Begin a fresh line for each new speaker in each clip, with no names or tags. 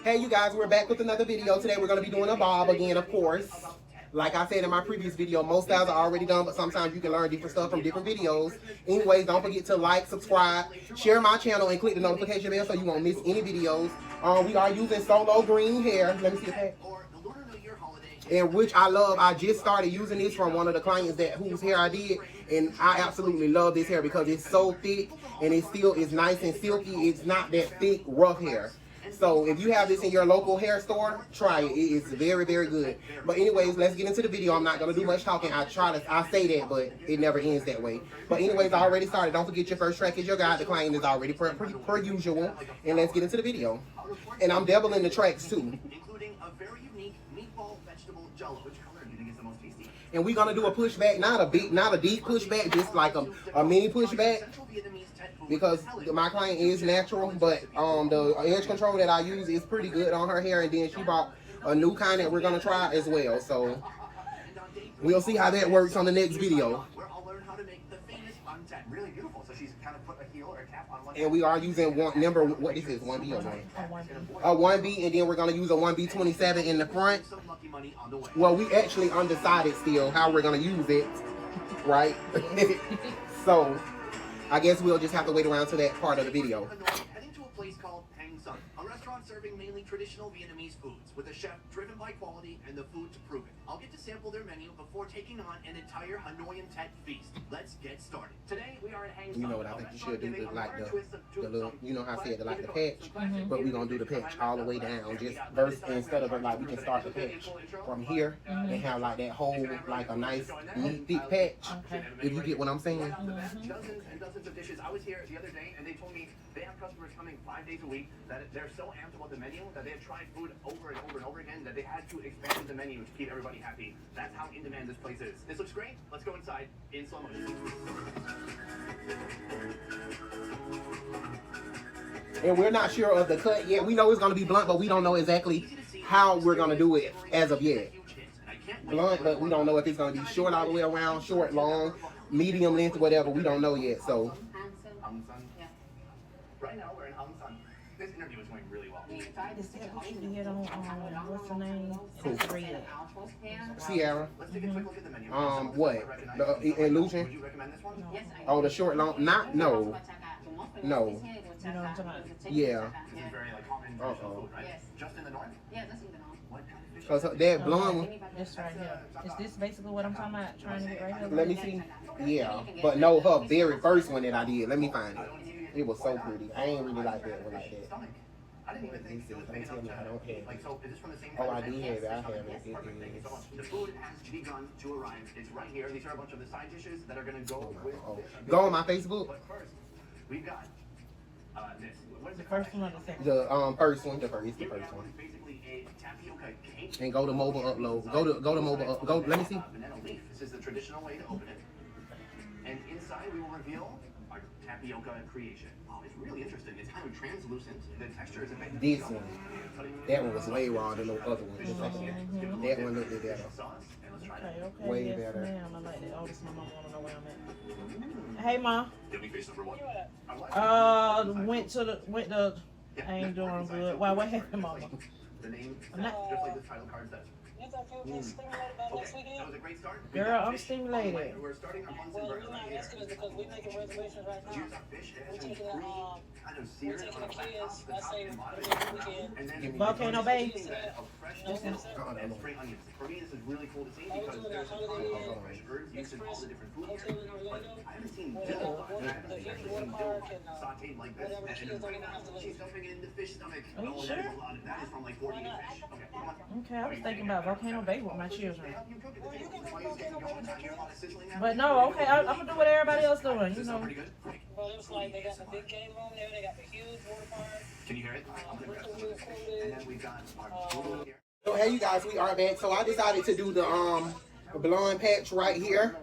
Hey you guys, we're back with another video. Today we're going to be doing a bob again, of course. Like I said in my previous video, most styles are already done, but sometimes you can learn different stuff from different videos. Anyways, don't forget to like, subscribe, share my channel, and click the notification bell so you won't miss any videos. We are using Solo Green hair. Let me see the pack. And which I love. I just started using this from one of the clients whose hair I did, and I absolutely love this hair because it's so thick and it still is nice and silky. It's not that thick, rough hair. So if you have this in your local hair store, try it. It is very, very good. But anyways, let's get into the video. I'm not going to do much talking. I say that, but it never ends that way. But anyways, I already started. Don't forget your first track is your guide. The client is already per usual. And let's get into the video. And I'm doubling the tracks too. Including a very unique meatball vegetable jello. Which color do you think is the most tasty? And we're going to do a pushback, not a deep pushback, just like a mini pushback. Because my client is natural, but the edge control that I use is pretty good on her hair, and then she bought a new kind that we're gonna try as well. So we'll see how that works on the next video. And we are using what this is, 1B or 1? A 1B, and then we're gonna use a 1B27 in the front. Well, we actually undecided still how we're gonna use it, right? So I guess we'll just have to wait around to that part of the video. Heading to a place called Hang Son, a restaurant serving mainly traditional Vietnamese foods, with a chef driven by quality and the food to prove it. I'll get to sample their menu before taking on an entire Hanoi Tet feast. Let's get started. Today we are at Hang Son. You know what I think you should do? The little, you know how I said, like the patch, but we're gonna do the patch all the way down. Just instead of like we can start the patch from here and have like that whole like a nice neat thick patch. Okay. If you get what I'm saying. Dozens and dozens of dishes. I was here the other day and they told me they have customers coming 5 days a week that they're so amped about the menu that they have tried food over and over and over again that they had to expand the menu to keep everybody happy. That's how in demand this place is. This looks great. Let's go inside in slow motion. And we're not sure of the cut yet. We know it's going to be blunt, but we don't know exactly how we're going to do it as of yet. Blunt, but we don't know if it's going to be short all the way around, short, long, medium length, whatever. We don't know yet. So right now we're in Hang Son. This interview is going really well.
What's her name?
Sierra.
Let's take a quick look at the menu.
What? The Illusion?
Would you recommend this one?
Oh, the short, long. Not, no. No.
You know what I'm talking about?
Yeah.
This is very like common traditional food, right? Yes. Just in the north?
Yeah, that's in the north.
What kind of fish?
Because that blonde one.
This right here. Is this basically what I'm talking about? Trying to get right here?
Let me see. Yeah. But no, her very first one that I did. Let me find it. It was so pretty. I ain't really like that one like that.
I didn't even think it was big enough
I don't have it.
Like, so is this from the same
Oh, I
kind
do
of
have it. I have
Yes,
it. It
perfect. Thank you so much.
is.
The food has begun to arrive. It's right here. These are a bunch of the side dishes that are going to go with
Oh.
this.
Go on my Facebook.
But first, we've got this. What is
The
it?
first one or the second?
The first one. The first one.
Basically a tapioca cake.
And go to mobile upload. Go to mobile up. Go. Let me see.
Banana leaf. This is the traditional way to open it. And inside we will reveal our tapioca creation. Oh, it's really interesting. It's kind of translucent. The texture is a bit.
This one. That one was way raw than the other one. The second one. That one looked better.
Okay,
Way
yes,
better.
ma'am. I like that. Oh, this my mom want to know where I'm at. Hey, Ma.
Give me face number one.
Went to, I ain't doing good. Why, what happened, Mama?
The name,
I'm not-
just like the title card says.
You don't feel good stimulated by next
Okay,
weekend?
that was a great start.
Girl, I'm stimulated.
We're starting our Bunsen
Well,
burner
we're
right
not
here.
asking us because we're making reservations right now.
Here's our fish. It
We're
has been
taking
pre kind of
we're
seared
taking
on
the
a flat top,
kids,
the
I
top
say,
and bottom.
next weekend.
And then
Volcano Bay.
of fresh
This
milk
is
and spring onions. For me, this is really cool to see
Are we
because
doing
there's
a
a ton
Holiday
of fresh herbs used in all the different food here.
hotel in
But
Orlando?
I haven't seen
Where
dill.
the Fuji water park and
sauteed like this.
whatever she is, don't even have to
She's
leave.
dumping it in the fish stomach.
Are you
Oh,
sure?
that is a lot. That is from like 40 fish. Okay, come on.
Okay, I was thinking about Volcano Bay with my children.
You cook it. You can go Volcano Bay with your sizzling
But no, okay, I'm going to do what everybody else doing, you know.
pretty good.
Well, it was like they got the big game room there, they got the huge water park.
Can you hear it? I'm gonna grab some of this fish. And then we've got our food here.
So hey, you guys, we are back. So I decided to do the blonde patch right here.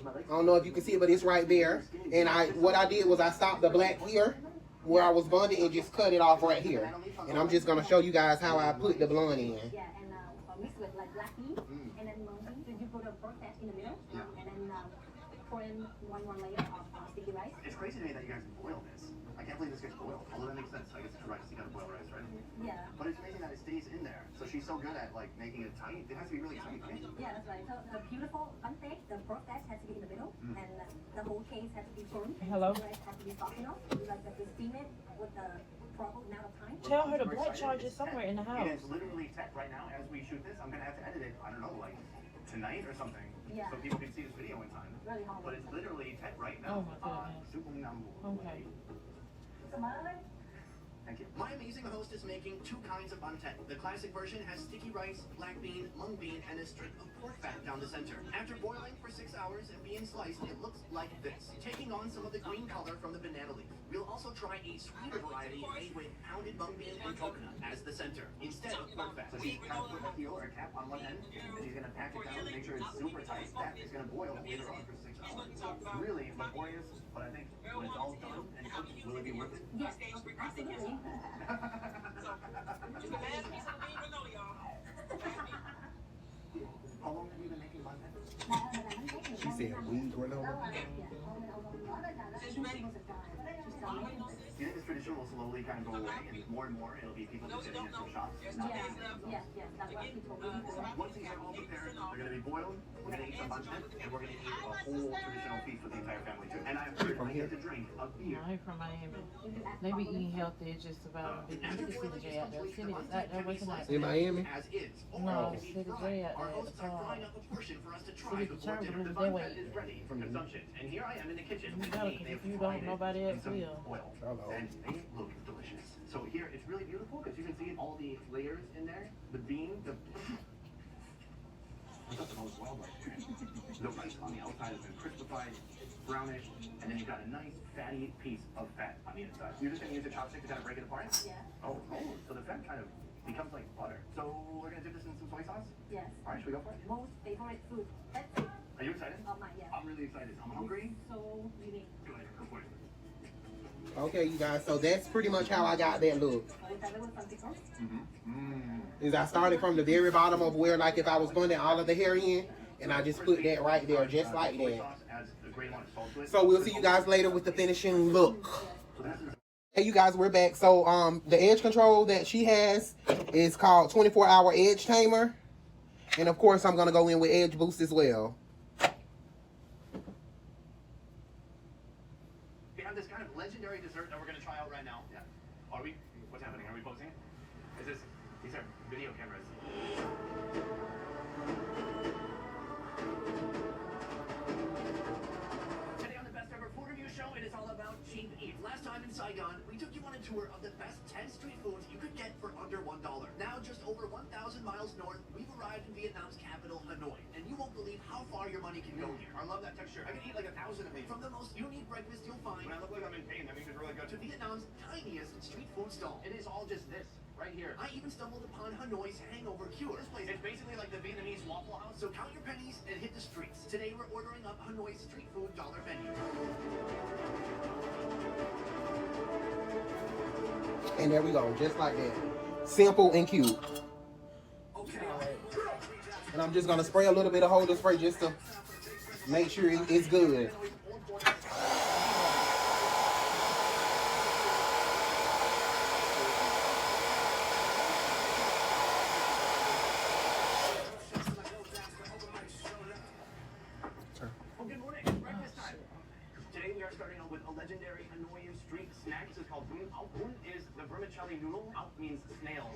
I don't know if you can see it, but it's right there. And what I did was I stopped the black here where I was bonding and just cut it off right here. And I'm just gonna show you guys how I put the blonde in.
Yeah, and mix with like black tea, and then you put a pork fat in the middle, and then pour in one more layer of sticky rice.
It's crazy to me that you guys boil this. I can't Hopefully this gets boiled. Although that makes sense. I guess it's rice. You gotta boil rice, right?
Yeah.
But it's amazing that it stays in there. So she's so good at like making it tight. It has to be really tight, right?
Yeah, that's right. So the beautiful pancake, the process has to be in the middle, and the whole case has to be firm. And
Hello?
the bread has to be soft enough. You like to steam it with the proper amount of time.
Tell her the
We're
blood
excited.
charge is
It's
somewhere
10.
in the
It
house.
is literally 10 right now as we shoot this. I'm gonna have to edit it. I don't know, like tonight or something,
Yeah.
so people can see this video in time.
Really hard.
But it's literally 10 right
Oh
now.
my goodness.
Super number.
Okay.
Thank you. My amazing host is making two kinds of banteng. The classic version has sticky rice, black bean, mung bean, and a strip of pork fat down the center. After boiling for 6 hours and being sliced, it looks like this, taking on some of the green color from the banana leaf. We'll also try a sweeter variety made with pounded mung bean and coconut as the center, instead of pork fat. So she's kind of put a heel or a cap on one end, and she's gonna pack it down to make sure it's super tight. That is gonna boil later on for 6 hours. Really laborious, but I think when it's all done and cooked, will it be worth it?
Yes, absolutely.
How long have you been making banteng?
She said weed granola.
Do you think this tradition will slowly kind of go away and more it'll be people just sitting in some shops?
Yes, that's what people really do.
Once these are all prepared, they're going to be boiled, we're going to eat some banteng, and we're going to eat a whole traditional feast with the entire family too. And I've heard I get to drink a beer.
No, he's from Miami. They be eating healthy. It's just about look at City J out there. City is out there waking up.
In Miami?
As is.
No,
Or
City
fried.
J out
Our
there at the
hosts are frying
top.
up a portion for us to try
City
before
determined
dinner. The
their
bun
weight.
is ready for consumption. And here I am in the kitchen.
You
with
gotta,
me.
'cause
They've
if you
fried
don't,
it
nobody
in
else
some
will.
oil.
Hello.
And they look delicious. So here, it's really beautiful because you can see all the layers in there. The bean, the... I thought the most well The rice on the outside has been crispified, brownish, and then you've got a nice fatty piece of fat on the inside. You're just going to use a chopstick to kind of break it apart?
Yeah.
Oh, so the fat kind of becomes like butter. So we're going to dip this in some soy sauce?
Yes.
All right, should we go for it?
Most favorite food. That's it.
Are you excited?
Oh my, yes.
I'm really excited. I'm hungry.
So unique.
Go ahead, go for it.
Okay, you guys. So that's pretty much how I got that look. Is I started from the very bottom of where, like, if I was blending all of the hair in, and I just put that right there, just like
Soy
that.
sauce adds a great amount of salt to it.
So we'll see you guys later with the finishing look.
So that's
Hey, you guys, we're back. So the edge control that she has is called 24-hour Edge Tamer, and of course I'm gonna go in with Edge Boost as well.
We have this kind of legendary dessert that we're going to try out right now. Yeah. Are we? What's happening? Are we posing? Is this? These are video cameras. Today on the Best Ever Food Review Show, it is all about cheap eat. Last time in Saigon, we took you on a tour of the best 10 street foods you could get for under $1. Now, just over 1,000 miles north, we've arrived in Vietnam's capital, Hanoi, and you won't believe how far your money can go here. I love that texture. I can eat like 1,000 of these. From the most unique breakfast you'll find. When I look like I'm in pain, that means it's really good. To Vietnam's tiniest street food stall. It is all just this. Right here. I even stumbled upon Hanoi's hangover cure. This place is basically like the Vietnamese Waffle House. So count your pennies and hit the streets. Today we're ordering up Hanoi's street food dollar menu.
And there we go, just like that. Simple and cute.
Okay.
And I'm just gonna spray a little bit of Holden spray just to make sure it's good.
Oh, good morning. Breakfast time. Today we are starting out with a legendary Hanoian street snack. This is called bun. Bun is the vermicelli noodle. Out means snail.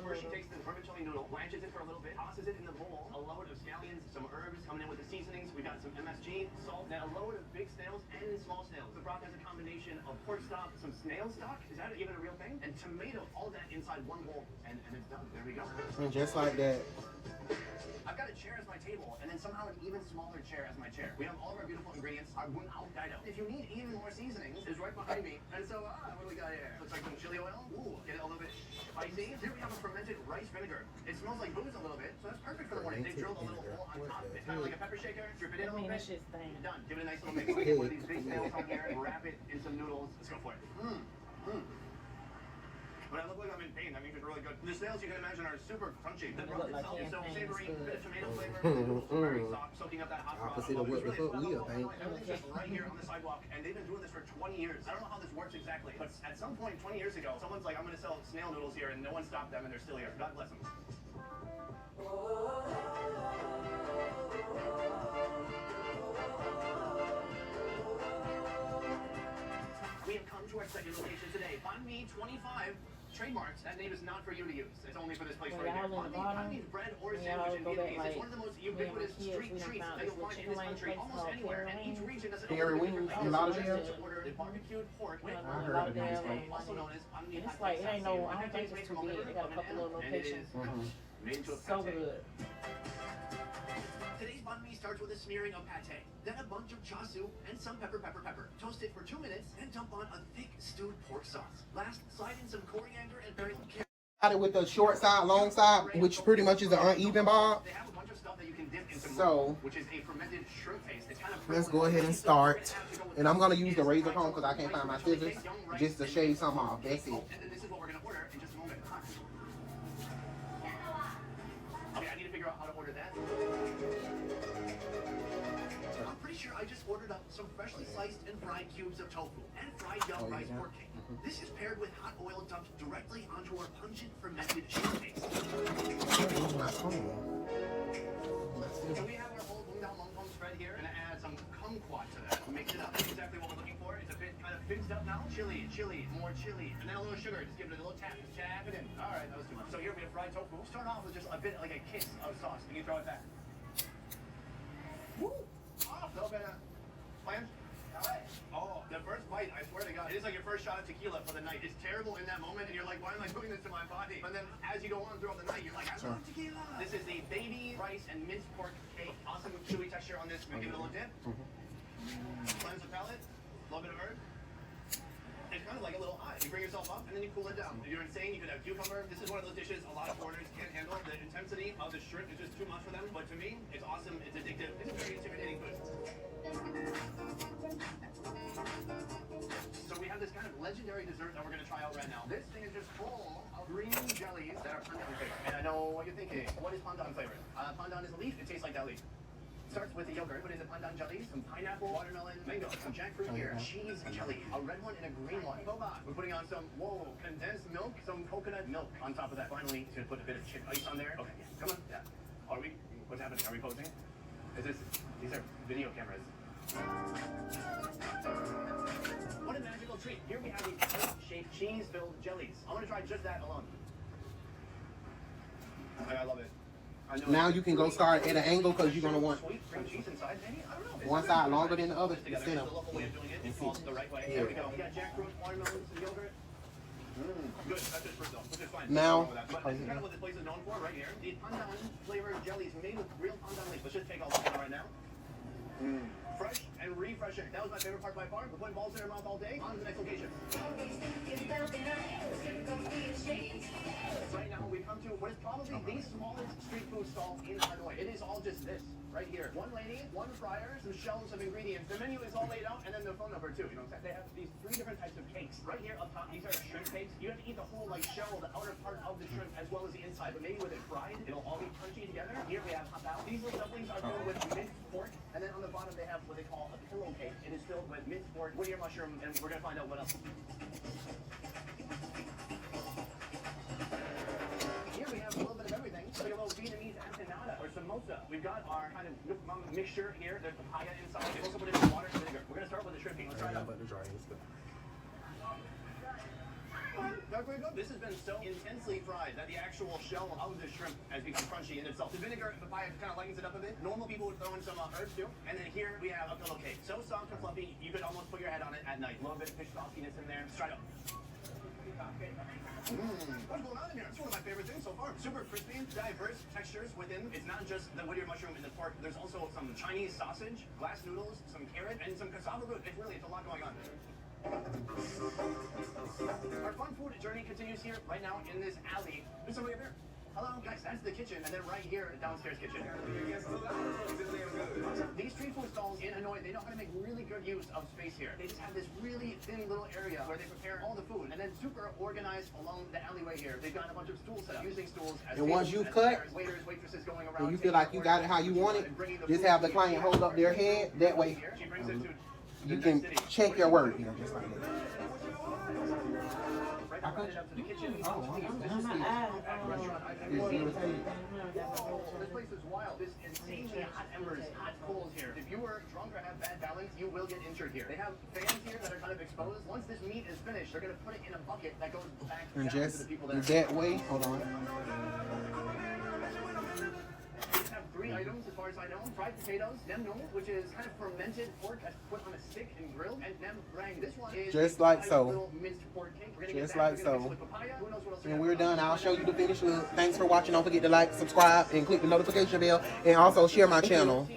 First she takes the vermicelli noodle, blanches it for a little bit, tosses it in the bowl, a load of scallions, some herbs coming in with the seasonings. We got some MSG, salt, then a load of big snails and small snails. The broth has a combination of pork stock, some snail stock, is that even a real thing? And tomato, all that inside one bowl, and it's done. There we go.
And just like that.
I've got a chair as my table, and then somehow an even smaller chair as my chair. We have all of our beautiful ingredients. Our bun ao daido. If you need even more seasonings, it's right behind me. And so, what do we got here? Looks like some chili oil. Ooh, get it a little bit spicy. Here we have a fermented rice vinegar. It smells like booze a little bit, so that's perfect for the morning. They drilled a little hole on top. It's kind of like a pepper shaker. Drip it in a little bit. Done. Give it a nice little mix. We get one of these big snails on here and wrap it in some noodles. Let's go for it. When I look like I'm in pain, that means it's really good. The snails, you can imagine, are super crunchy. The
They
broth
look like
itself is so
campaign,
savory,
it's good.
bit of tomato flavor, the noodles are very soft, soaking up that hot broth.
Opposite of what the fuck we are, think.
Everything's just right here on the sidewalk, and they've been doing this for 20 years. I don't know how this works exactly, but at some point 20 years ago, someone's like, I'm gonna sell snail noodles here, and no one stopped them, and they're still here. God bless them. We have come to our second location today. Banh Mi 25 trademarks. That name is not for you to use. It's only for this place
When
right here.
y'all in the
Banh
bottom,
Mi's bread or
when
sandwich
y'all
in
go back,
Vietnamese. It's
like,
one of the most
me and my
ubiquitous
kids,
street
we done
treats
found
that
this
you'll
little
find in
chicken
this
wing
country,
place
almost
called
anywhere.
Perry
And each
Wings.
region does it
Perry
a little
Wings,
differently.
a lot of
So
them.
to order the barbecued pork with
I
heard
love
of
them.
these
Like,
also known as Banh Mi
and it's
Hot
like, it ain't no,
Sauce.
I don't think it's too big. They got a couple little
And it is
locations.
made into a
So
pate.
good.
Today's banh mi starts with a smearing of pate, then a bunch of char siu and some pepper. Toast it for 2 minutes, then dump on a thick stewed pork sauce. Last, slide in some coriander and berry.
Got it with the short side, long side, which pretty much is an uneven bob.
They have a bunch of stuff that you can dip into
So,
which is a fermented shrimp paste. It's kind of
let's go ahead and start. And I'm gonna use the razor comb because I can't find my scissors just to shave some off. That's it.
And then this is what we're gonna order in just a moment. Okay, I need to figure out how to order that. I'm pretty sure I just ordered up some freshly sliced and fried cubes of tofu and fried young rice pork cake. This is paired with hot oil dumped directly onto our pungent fermented shrimp paste.
Where's my comb?
So we have our whole Bung Dao Mong Tong spread here. Gonna add some kumquat to that. Mix it up. That's exactly what we're looking for. It's a bit kind of mixed up now. Chili, more chili. And then a little sugar. Just give it a little tap. Tap it in. Alright, that was too much. So here we have fried tofu. Start off with just a bit like a kiss of sauce. And you throw it back. Woo! Oh, no better. Plans? Oh, the first bite, I swear to God, it is like your first shot of tequila for the night. It's terrible in that moment, and you're like, why am I doing this to my body? And then as you go on throughout the night, you're like, I love tequila. This is the baby rice and minced pork cake. Awesome chewy texture on this. We give it a little dip. Cleanse the palate. A little bit of herb. It's kind of like a little high. You bring yourself up, and then you cool it down. If you're insane, you could have cucumber. This is one of those dishes a lot of foreigners can't handle. The intensity of the shrimp is just too much for them. But to me, it's awesome. It's addictive. It's a very intimidating food. So we have this kind of legendary dessert that we're gonna try out right now. This thing is just full of green jellies that are pandan flavored. And I know what you're thinking. What is pandan flavored? Pandan is a leaf. It tastes like that leaf. Starts with the yogurt. What is it? Pandan jelly, some pineapple, watermelon, mango, some jackfruit here, cheese jelly, a red one and a green one. Boba. We're putting on some condensed milk, some coconut milk on top of that. Finally, to put a bit of chip ice on there. Okay, come on. Yeah. Are we? What's happening? Are we posing? Is this? These are video cameras. What a magical treat. Here we have these heart-shaped cheese-filled jellies. I want to try just that alone. I love it. I know
Now you can go start at an angle because you're gonna want
sweet cream cheese inside, maybe? I don't know.
one side longer than the other
Together.
instead
It's
of.
the local way of doing it. It's called the right way. There we go. We got jackfruit, watermelon, some yogurt. Good. That's just fruit though, which is fine.
Now-
But this is kind of what this place is known for right here. The pandan flavored jellies made with real pandan leaves. Let's just take a look at it right now. Fresh and refreshing. That was my favorite part by far. We're putting balls in our mouth all day. On to the next location. Right now we come to what is probably the smallest street food stall in Hanoi. It is all just this right here. One lady, one fryer, some shelves of ingredients. The menu is all laid out, and then the phone number too. You know what I'm saying? They have these 3 different types of cakes. Right here up top, these are shrimp cakes. You have to eat the whole like shell, the outer part of the shrimp, as well as the inside. But maybe with it fried, it'll all be crunchy together. Here we have hot bao. These little dumplings are filled with minced pork, and then on the bottom they have what they call a pillow cake. It is filled with minced pork, Whittier mushroom, and we're gonna find out what else. Here we have a little bit of everything. Like a little Vietnamese empanada or samosa. We've got our kind of mixture here. There's papaya inside. They've also put in some water and vinegar. We're gonna start with the shrimp. Let's try it out. That's very good. This has been so intensely fried that the actual shell of the shrimp has become crunchy in itself. The vinegar and papaya kind of lightens it up a bit. Normal people would throw in some herbs too. And then here we have a pillow cake. So soft and fluffy, you could almost put your head on it at night. A little bit of fish sauciness in there. Let's try it out. What's going on in here? It's one of my favorite things so far. Super crispy, diverse textures within. It's not just the Whittier mushroom and the pork. There's also some Chinese sausage, glass noodles, some carrot, and some cassava root. It's a lot going on. Our fun food journey continues here right now in this alley. There's somebody up here. Hello, guys, that's the kitchen, and then right here, the downstairs kitchen. These street food stalls in Hanoi, they know how to make really good use of space here. They just have this really thin little area where they prepare all the food, and then super organized along the alleyway here. They've got a bunch of stools set up, using stools as
And once
tables,
you've
as
cut,
chairs, waiters, waitresses going around.
and you feel like you got it how you want it, just have the client hold up their head. That way,
She brings it to
you can check your work. You know, just like that.
right up to the kitchen. This place is wild. This insanely hot embers, hot coals here. If you were drunk or have bad balance, you will get injured here. They have fans here that are kind of exposed. Once this meat is finished, they're gonna put it in a bucket that goes back
And
down to
just
the people there.
that way. Hold on.
We have 3 items as far as I know. Fried potatoes, nem nung, which is kind of fermented pork that's put on a stick and grilled, and nem brang. This one is
Just like
a
so.
little minced pork cake. We're gonna
Just
get that.
like
We're gonna
so.
mix it with papaya. Who knows what else
And
we
we're
have.
done. I'll show you the finished look. Thanks for watching. Don't forget to like, subscribe, and click the notification bell. And also share my channel.